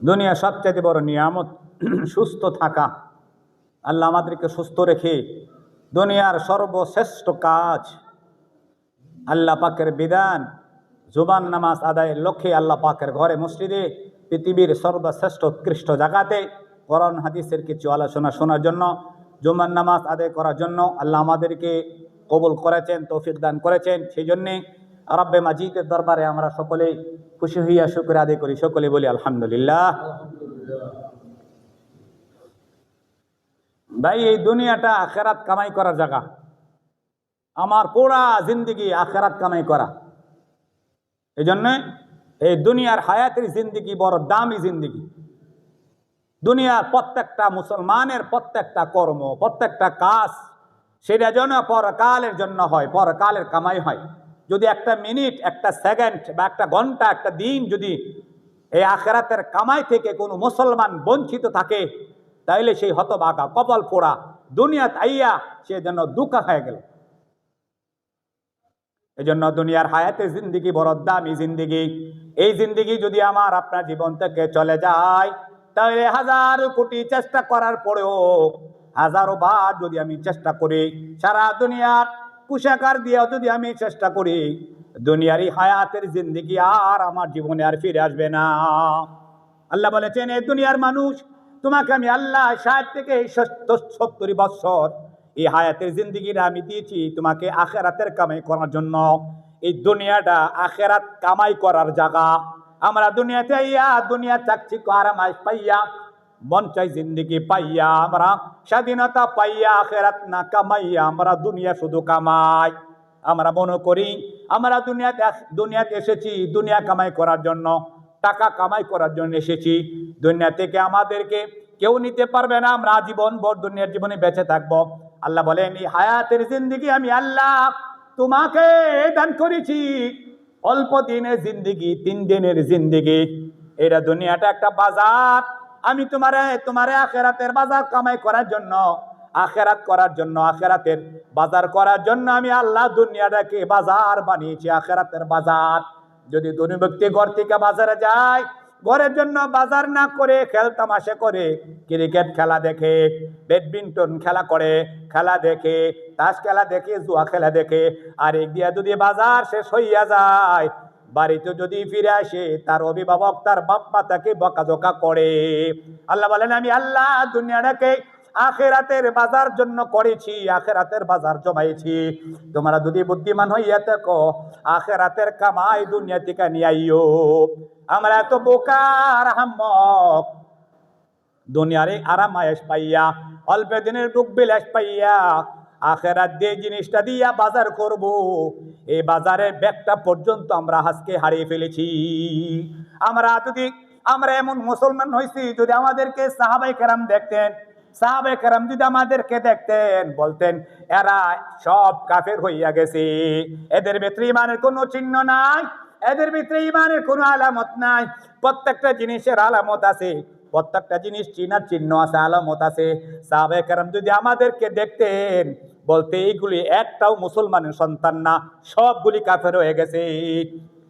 দুনিয়া সবচেয়ে বড় নিয়ামত সুস্থ থাকা। আল্লাহ আমাদেরকে সুস্থ রেখে দুনিয়ার সর্বশ্রেষ্ঠ কাজ আল্লাহ পাকের বিধান জুবান নামাজ আদায়ের লক্ষ্যে আল্লাহ পাকের ঘরে মসজিদে পৃথিবীর সর্বশ্রেষ্ঠ উৎকৃষ্ট জায়গাতে কোরআন হাদিসের কিছু আলোচনা শোনার জন্য, জুমার নামাজ আদায় করার জন্য আল্লাহ আমাদেরকে কবুল করেছেন, তৌফিক দান করেছেন। সেই জন্যে রব্বে মাজিদের দরবারে আমরা সকলে খুশি হইয়া শুকর আদায় করি। সকলে বলি আলহামদুলিল্লাহ। ভাই, এই দুনিয়াটা আখেরাত কামাই করার জায়গা। আমার পুরা জিন্দিগি আখেরাত কামাই করা। এই জন্যে এই দুনিয়ার হায়াতের জিন্দিগি বড় দামি জিন্দিগি। দুনিয়ার প্রত্যেকটা মুসলমানের প্রত্যেকটা কর্ম, প্রত্যেকটা কাজ সেটা যেন পরকালের জন্য হয়, পরকালের কামাই হয়। যদি একটা মিনিট, একটা সেকেন্ড বা একটা ঘন্টা, একটা দিন যদি এই আখেরাতের কামাই থেকে কোনো মুসলমান বঞ্চিত থাকে, তাইলে সেই হতভাগা কপাল পোড়া দুনিয়াত আইয়া সে যেন দুঃখা হয়ে গেল। এই জন্য দুনিয়ার হায়াতে জিন্দিগি বড় দামি জিন্দিগি। এই জিন্দিগি যদি আমার আপনার জীবন থেকে চলে যায়, তাহলে হাজার কোটি চেষ্টা করার পরেও, হাজারো বার যদি আমি চেষ্টা করি, সারা দুনিয়ার কুশাকার দিয়েও যদি আমি চেষ্টা করি, দুনিয়ার এই হায়াতের জিন্দিগি আর আমার জীবনে আর ফিরে আসবে না। আল্লাহ বলেছেন, এই দুনিয়ার মানুষ, তোমাকে আমি আল্লাহ 60 থেকে 70 বছর এই হায়াতের জিন্দিগিটা আমি দিয়েছি তোমাকে আখেরাতের কামাই করার জন্য। এই দুনিয়াটা আখেরাত কামাই করার জায়গা। আমরা দুনিয়াতে ইয়া দুনিয়া চাচ্ছি আরাম পাইয়া, মন চাই জিন্দিগি পাইয়া, আমরা স্বাধীনতা পাইয়া আখেরাত না কামাইয়া আমরা দুনিয়া শুধু কামাই। আমরা মনে করি আমরা দুনিয়াতে এসেছি দুনিয়া কামাই করার জন্য, টাকা কামাই করার জন্য এসেছি। দুনিয়া থেকে আমাদেরকে কেউ নিতে পারবে না, আমরা আজীবন ভর দুনিয়ার জীবনে বেঁচে থাকবো। আল্লাহ বলেন, এই হায়াতের জিন্দিগি আমি আল্লাহ তোমাকে দান করেছি অল্প দিনের জিন্দিগি, 3 দিনের জিন্দিগি। এটা দুনিয়াটা একটা বাজার। আমি তোমারে আখেরাতের বাজার কামাই করার জন্য, আখেরাত করার জন্য, আখেরাতের বাজার করার জন্য আমি আল্লাহ দুনিয়াটাকে বাজার বানিয়েছি, আখেরাতের বাজার। যদি দুই ব্যক্তি ঘর থেকে বাজারে যায়, ঘরের জন্য বাজার না করে খেলতামাশা করে, ক্রিকেট খেলা দেখে, ব্যাডমিন্টন খেলা করে, খেলা দেখে, তাস খেলা দেখে, জুয়া খেলা দেখে, আর একদিয়া যদি বাজার শেষ হইয়া যায়, বাড়িতে যদি ফিরে আসে, তার অভিভাবক তার বাপ্পা তাকে বকাঝকা করে। আল্লাহ বলেন, আমি আল্লাহ দুনিয়াটাকে আখেরাতের বাজার জন্য করেছি, আখেরাতের বাজার জমাইছি। তোমরা যদি বুদ্ধিমান হইয়া থাকো, আখেরাতের কামাই দুনিয়া থেকে নিয়ে আইও। আমরা এত বোকার হাম্মক, দুনিয়ারে আরাম আয়েশ পাইয়া, অল্প দিনের দুঃখ বিলাস পাইয়া, আখেরাত দিয়ে জিনিসটা দিয়া বাজার করব, এই বাজারের ব্যাগটা পর্যন্ত আমরা আজকে হারিয়ে ফেলেছি। আমরা এমন মুসলমান হয়েছি, যদি আমাদেরকে সাহাবায়ে কেরাম দেখতেন, সাহাবায়ে কেরাম যদি আমাদেরকে দেখতেন, বলতেন এরা সব কাফের হইয়া গেছে, এদের ভিতরে ইমানের কোনো চিহ্ন নাই, এদের ভিতরে ইমানের কোনো আলামত নাই। প্রত্যেকটা জিনিসের আলামত আছে, প্রত্যেকটা জিনিস চিনার চিহ্ন আছে, আলামত আছে। সাহাবায়ে কেরাম যদি আমাদেরকে দেখতেন, বলতে এইগুলি একটাও মুসলমানের সন্তান না, সবগুলি কাফের হয়ে গেছে।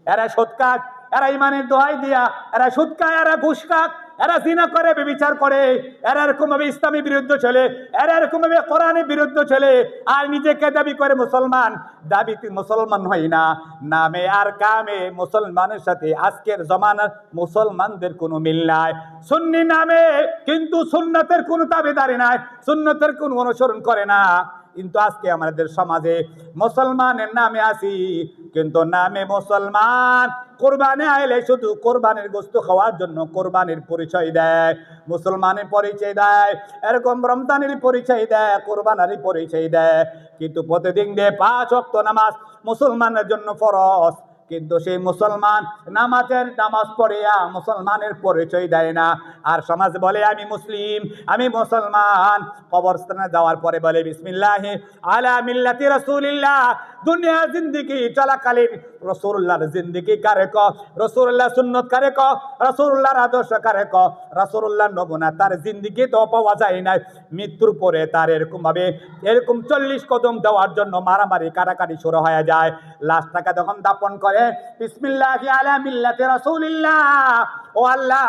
এরা সৎকার, এরা ইমানের দোহাই দিয়া, এরা সুদ খায়, এরা ঘুষ খায়, এরা জিনা করে, ব্যভিচার করে, এরা এরকম ভাবে ইসলামের বিরুদ্ধে চলে, এরা এরকম ভাবে কোরআনের বিরুদ্ধে চলে, আর নিজেকে দাবি করে মুসলমান। দাবিতে মুসলমান হয় না, নামে আর কামে মুসলমানের সাথে আজকের জমানার মুসলমানদের কোনো মিল নাই। সুন্নি নামে কিন্তু সুন্নতের কোনো দাবিদারি নাই, সুন্নতের কোনো অনুসরণ করে না। কিন্তু আজকে আমাদের সমাজে মুসলমানের নামে আছি, কিন্তু নামে মুসলমান, কোরবানি আইলে শুধু কোরবানির গোশত খাওয়ার জন্য কোরবানির পরিচয় দেয়, মুসলমানের পরিচয় দেয়, এরকম রমজানের পরিচয় দেয়, কোরবানির পরিচয় দেয়। কিন্তু প্রতিদিন 5 ওয়াক্ত নামাজ মুসলমানের জন্য ফরজ, কিন্তু সেই মুসলমান নামাজ পড়িয়া মুসলমানের পরিচয় দেয় না। আর সমাজ বলে আমি মুসলিম, আমি মুসলমান, কবরস্থানে যাওয়ার পরে বলে বিসমিল্লাহি আলা মিল্লাতি রাসূলিল্লাহ। দুনিয়া জিন্দেগি চলাকালীন রাসূলুল্লাহর জিন্দেগি কারে ক, রাসূলুল্লাহ সুন্নত কারে ক, রাসূলুল্লাহর আদর্শ কারে ক, রাসূলুল্লাহর নমুনা তার জিন্দেগি তো পাওয়া যায় না। মৃত্যুর পরে তার এরকম 40 কদম দেওয়ার জন্য মারামারি কাটাকাটি শুরু হয়ে যায়। লাশটাকে যখন দাপন করে বিসমিল্লাহি আলা মিল্লাতি রাসূলিল্লাহ, ও আল্লাহ,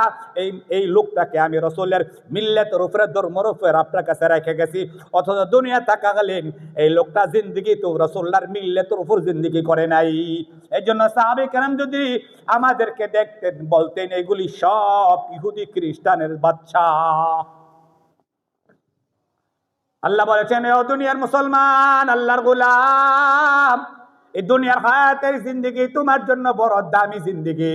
এই লোকটাকে আমি রসুলের মিল্লাতের উপরে ধর্মের উপরে আপনার কাছে রেখে গেছি, অথচ দুনিয়া থাকাকালীন এই লোকটা জিন্দিগি তো রসুল্লাহর মিল্লাতের উপর জিন্দিগি করে নাই। এই জন্য সাহাবে কেরাম যদি আমাদেরকে দেখতেন বলতেন এগুলি সব ইহুদি খ্রিস্টানের বাচ্চা। আল্লাহ বলেছেন, ও দুনিয়ার মুসলমান, আল্লাহর গোলাম, এই দুনিয়ার হায়াতের জিন্দেগি তোমার জন্য বড় দামি জিন্দেগি।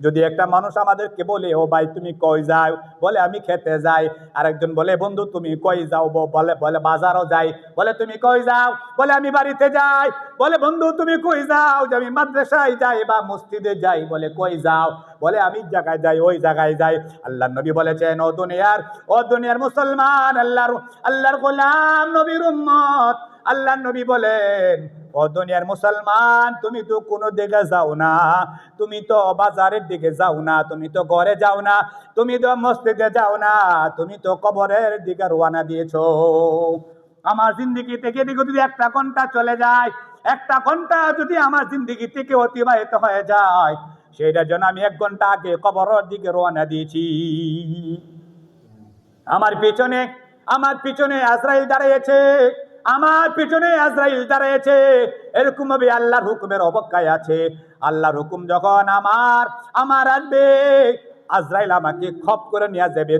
যদি একটা মানুষ আমাদেরকে বলে, ও ভাই তুমি কই যাও, বলে আমি খেতে যাই। আরেকজন বলে, বন্ধু তুমি কই যাও, বলে বলে বাজারও যাই। বলে তুমি কই যাও, বলে আমি বাড়িতে যাই। বলে বন্ধু তুমি কই যাও, যে আমি মাদ্রাসায় যাই বা মসজিদে যাই। বলে কই যাও, বলে আমি জায়গায় যাই, ওই জায়গায় যাই। আল্লাহর নবী বলেছেন, ও দুনিয়ার মুসলমান, আল্লাহর গোলাম, নবীর উম্মত, আল্লাহর নবী বলেন, ও দুনিয়ার মুসলমান, তুমি তো কোনো দিকে যাও না, তুমি তো বাজারের দিকে যাও না, তুমি তো ঘরে যাও না, তুমি তো মসজিদে যাও না, তুমি তো কবরের দিকে রওনা দিয়েছো। আমার জিন্দেগি থেকে যদি 1 ঘন্টা চলে যায়, 1 ঘন্টা যদি আমার জিন্দেগি থেকে অতিবাহিত হয়ে যায়, সেটার জন্য আমি 1 ঘন্টা আগে কবরের দিকে রওনা দিয়েছি। আমার পিছনে আজরাইল দাঁড়িয়েছে, আমার পিছনে আজরাইল দাঁড়িয়েছে। এরকম ভাবে আল্লাহর হুকুমের অপেক্ষায় আছে। আল্লাহর হুকুম যখন আমার আসবে, আজরাইল আমাকে খপ করে নিয়ে যাবে।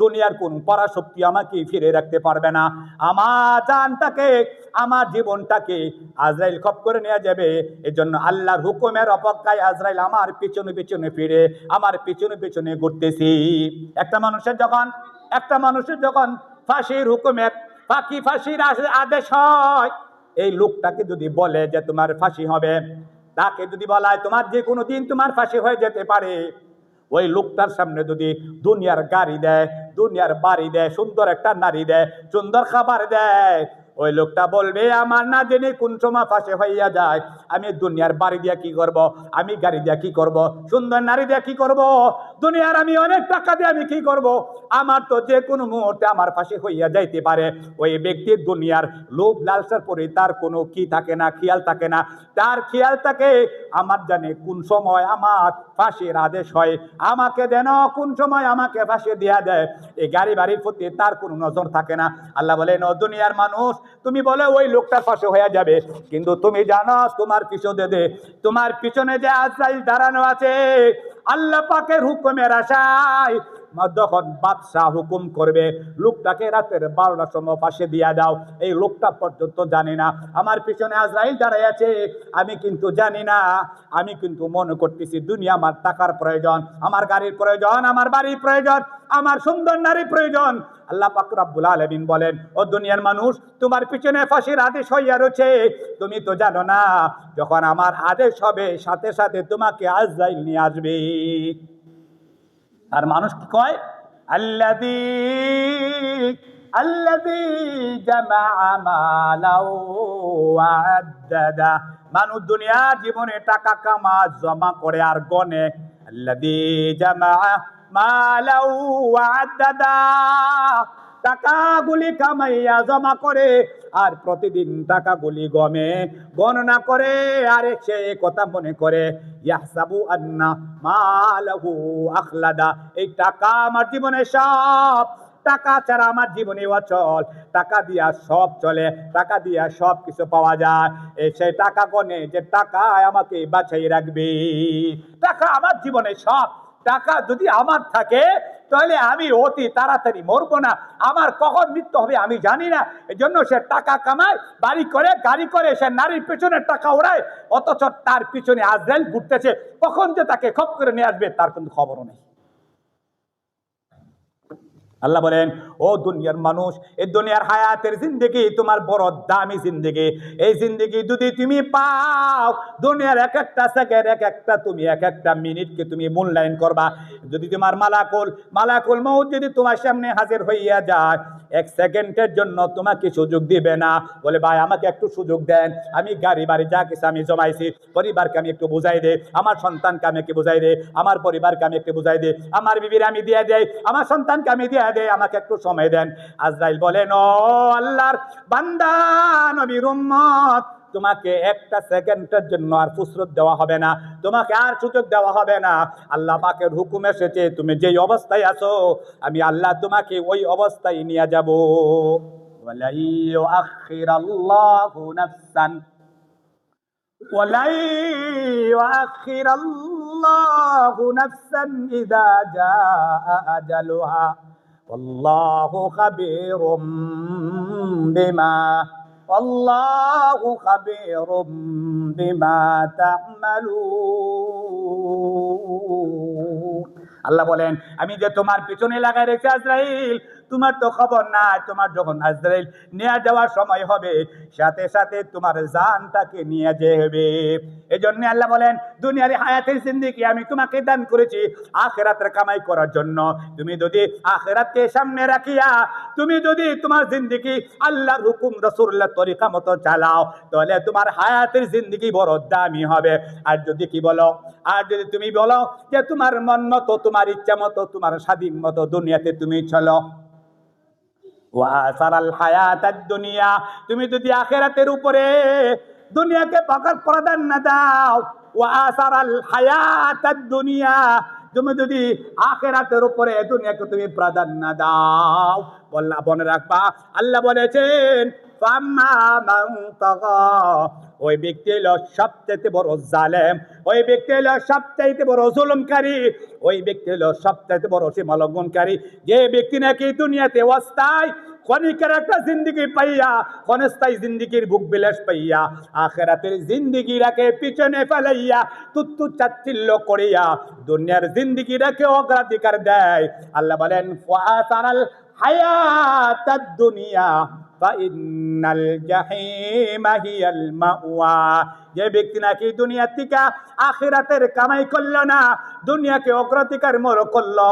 দুনিয়ার কোন পরাশক্তি আমাকে ফিরে রাখতে পারবে না। আমার জানটাকে, আমার জীবনটাকে আজরাইল খপ করে নিয়ে যাবে। এজন্য আল্লাহর হুকুমের অপেক্ষায় আজরাইল আমার পিছনে পিছনে ফিরে, আমার পিছনে পিছনে ঘুরতেছি। একটা মানুষের যখন ফাঁসির হুকুমের ফাঁসির আদেশ হয়, এই লোকটাকে যদি বলে যে তোমার ফাঁসি হবে, তাকে যদি বলা হয় তোমার যে কোনো দিন তোমার ফাঁসি হয়ে যেতে পারে, ওই লোকটার সামনে যদি দুনিয়ার গাড়ি দেয়, দুনিয়ার বাড়ি দেয়, সুন্দর একটা নারী দেয়, সুন্দর খাবার দেয়, ওই লোকটা বলবে আমার না জেনে কোন সময় ফাঁসি হইয়া যায়, আমি দুনিয়ার বাড়ি দিয়া কি করব, আমি গাড়ি দিয়া কি করব, সুন্দর নারী দিয়া কি করব, দুনিয়ার আমি অনেক টাকা দিয়ে আমি কি করব, আমার তো যে কোনো মুহূর্তে আমার ফাঁসি হইয়া যাইতে পারে। ওই ব্যক্তির দুনিয়ার লোভ লালসার পরে তার কোনো কি থাকে না, খেয়াল থাকে না। তার খেয়াল থাকে আমার জানে কোন সময় আমার ফাঁসির আদেশ হয়, আমাকে যেন কোন সময় আমাকে ফাঁসি দেয়া দেয়। এই গাড়ি বাড়ির প্রতি তার কোনো নজর থাকে না। আল্লাহ বলেন, ও দুনিয়ার মানুষ, তুমি বলে ওই লোকটার ফাঁসি হয়ে যাবে, কিন্তু তুমি জানো তোমার পিছনে যে আজরাইল দাঁড়ানো আছে, আল্লাহ পাকের হুকুমের আশায় যখন বাদশাহ হুকুম করবে লোকটাকে রাতের 12টার সময় ফাঁসি দিয়া দাও, এই লোকটা পর্যন্ত জানি না আমার পিছনে আজরাইল দাঁড়াই আছে। আমি কিন্তু জানি না, আমি কিন্তু মনে করতেছি দুনিয়া আমার টাকার প্রয়োজন, আমার গাড়ির প্রয়োজন, আমার বাড়ির প্রয়োজন, আমার সুন্দর নারী প্রয়োজন। আল্লাহ পাক রব্বুল আলামিন বলেন, ও দুনিয়ার মানুষ, তোমার পিছনে ফাঁসির আদেশ হইয়া রয়েছে, তুমি তো জানো না যখন আমার আদেশ হবে সাথে সাথে তোমাকে আজরাইল নিয়ে আসবে। আর মানুষ কি কয়, আল্লাযী জামাআ মালাও ওয়া আদ্দাদা। মানুষ দুনিয়া জীবনে টাকা কামা জমা করে আর গনে। আল্লাযী জামাআ মালাও ওয়া আদ্দাদা, টাকাগুলি কামাইয়া জমা করে আর প্রতিদিন টাকাগুলি গণনা করে, আর সে কথা মনে করে ইয়াহসাবু আন্না মালাহু আখলাদা, এই টাকা আমার জীবনে সব, টাকা ছাড়া আমার জীবনে অচল, টাকা দিয়া সব চলে, টাকা দিয়া সব কিছু পাওয়া যায়। সেই টাকা গনে যে টাকা আমাকে বাঁচাই রাখবে, টাকা আমার জীবনে সব। টাকা যদি আমার থাকে তাহলে আমি অতি তাড়াতাড়ি মরবো না, আমার কখন মৃত্যু হবে আমি জানি না। এই জন্য সে টাকা কামায়, বাড়ি করে, গাড়ি করে, সে নারীর পেছনে টাকা ওড়ায়, অথচ তার পিছনে আজরাইল ঘুরতেছে, কখন যে তাকে খপ করে নিয়ে আসবে তার কিন্তু খবরও নেই। আল্লাহ বলেন, ও দুনিয়ার মানুষ, এই দুনিয়ার হায়াতের জিন্দেগি তোমার বড় দামি জিন্দেগি। এই জিন্দেগি যদি তুমি পাও, দুনিয়ার এক একটা সেকেন্ড, তুমি এক একটা মিনিটকে তুমি মূল্যায়ন করবা। যদি তোমার মালাকুল মউত যদি তোমার সামনে হাজির হইয়া যায়, 1 সেকেন্ডের জন্য তোমাকে সুযোগ দিবে না, বলে ভাই আমাকে একটু সুযোগ দেন, আমি গাড়ি বাড়ি যা কিছু আমি জমাইছি, পরিবারকে আমি একটু বুঝাই দে, আমার সন্তানকে আমি একটু বুঝাই দে, আমার পরিবারকে আমি একটু বুঝাই দে, আমার বিবির আমি দিয়ে দেই, আমার সন্তানকে আমি দিয়ে দেই, আমাকে একটু সময় দেন। আজরাইল বলেন, ও আল্লাহর বান্দা, নবীর উম্মত, তোমাকে একটা সেকেন্ডের জন্য আর ফুসরত দেওয়া হবে না, তোমাকে আর সুযোগ দেওয়া হবে না। আল্লাহ পাকের হুকুম এসেছে, তুমি যেই অবস্থায় আছো আমি আল্লাহ তোমাকে ওই অবস্থায় নিয়ে যাব। ওয়ালা ইউআখিরাল্লাহু নাফসান ওয়ালা ইউআখিরাল্লাহু নাফসান ইযা জাআ আজালুহা ওয়াল্লাহু খাবীরুম বিমা তা'মালুন। আল্লাহ বলেন, আমি যে তোমার পিছনে লাগাই রেখেছি আজরাইল, তোমার তো খবর নাই, তোমার যখন আজরাইল নিয়ে যাওয়ার সময় হবে সাথে সাথে তোমার জানটাকে নিয়ে যাবে। এজন্য আল্লাহ বলেন, দুনিয়ার হায়াতের জিন্দেগি আমি তোমাকে দান করেছি আখিরাতের কামাই করার জন্য। তুমি যদি আখিরাতকে সামনে রাখিয়া তুমি যদি তোমার জিন্দেগি আল্লাহর হুকুম রাসূলুল্লাহর তরিকা মতো চালাও, তাহলে তোমার হায়াতের জিন্দেগি বড় দামি হবে। আর যদি কি বলো, আর যদি তুমি বলো যে তোমার মন মতো, তোমার ইচ্ছা মতো, তোমার স্বাধীন মতো দুনিয়াতে তুমি চলো, ওয়াসারাল হায়াতাদ দুনিয়া, তুমি যদি আখিরাতের উপরে দুনিয়াকে প্রাধান্য না দাও, ওয়াসারাল হায়াতাদ দুনিয়া, তুমি যদি আখিরাতের উপরে দুনিয়াকে তুমি প্রাধান্য দাও, বললা মনে রাখবা আল্লাহ বলেছেন ফাম্মা মান তাগা, ওই ব্যক্তি হলো সবচেয়ে বড় জালেম, ওই ব্যক্তি হলো সবচেয়ে বড় জুলুমকারী, ওই ব্যক্তি হলো সবচেয়ে বড় সীমালঙ্ঘনকারী, যে ব্যক্তি নাকি দুনিয়াতে অস্থায়ী ক্ষণিকের একটা জিন্দেগি পাইয়া, ক্ষণস্থায়ী জিন্দেগির বুক বিলাস পাইয়া আখিরাতের জিন্দেগিটাকে পিছনে ফেলাইয়া তুচ্ছ তাচ্ছিল্য করিয়া দুনিয়ার জিন্দেগিটাকে অগ্রাধিকার দেয়। আল্লাহ বলেন ফাসারাল হায়াতাদ দুনিয়া ফাইন্নাল জাহিমা হিয়াল মাওয়া, যে ব্যক্তি নাকি দুনিয়া থেকে আখিরাতের কামাই করলো না, দুনিয়াকে অগ্রাধিকার মনে করলো,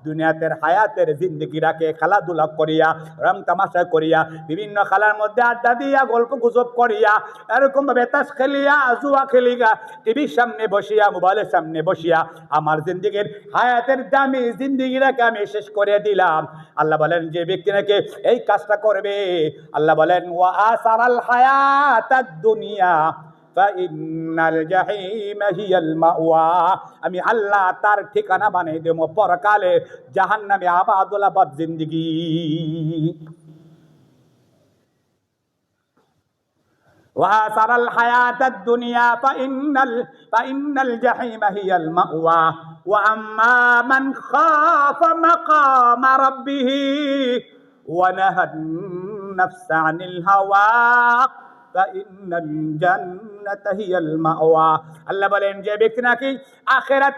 দুনিয়াতে হায়াতের জিন্দেগিটাকে খেলাধুলা করিয়া রং তামাশা করিয়া বিভিন্ন খেলার মধ্যে আড্ডা দিয়া গল্প গুজব করিয়া এরকম ভাবে তাস খেলিয়া জুয়া খেলিয়া টিভির সামনে বসিয়া মোবাইলের সামনে বসিয়া আমার জিন্দেগির হায়াতের দামি জিন্দেগিটাকে আমি শেষ করে দিলাম। আল্লাহ বলেন যে ব্যক্তি নাকি এই কাজটা করবে, আল্লাহ বলেন ওয়া আসারাল হায়াতাদ দুনিয়া ফাইন্নাল জাহিমা হিয়াল মাওয়া, আমি আল্লাহ তার ঠিকানা বানিয়ে দেব পরকালে জাহান্নামে আবাদুল আবাদ জিন্দেগি। وآثر الحياة الدنيا فإن الجحيم هي المأوى وأما من خاف مقام ربه ونهى النفس عن الهوى فإن الجنة هي المأوى। আল্লাহ বলেন যে ব্যক্তি নাকি আখিরাত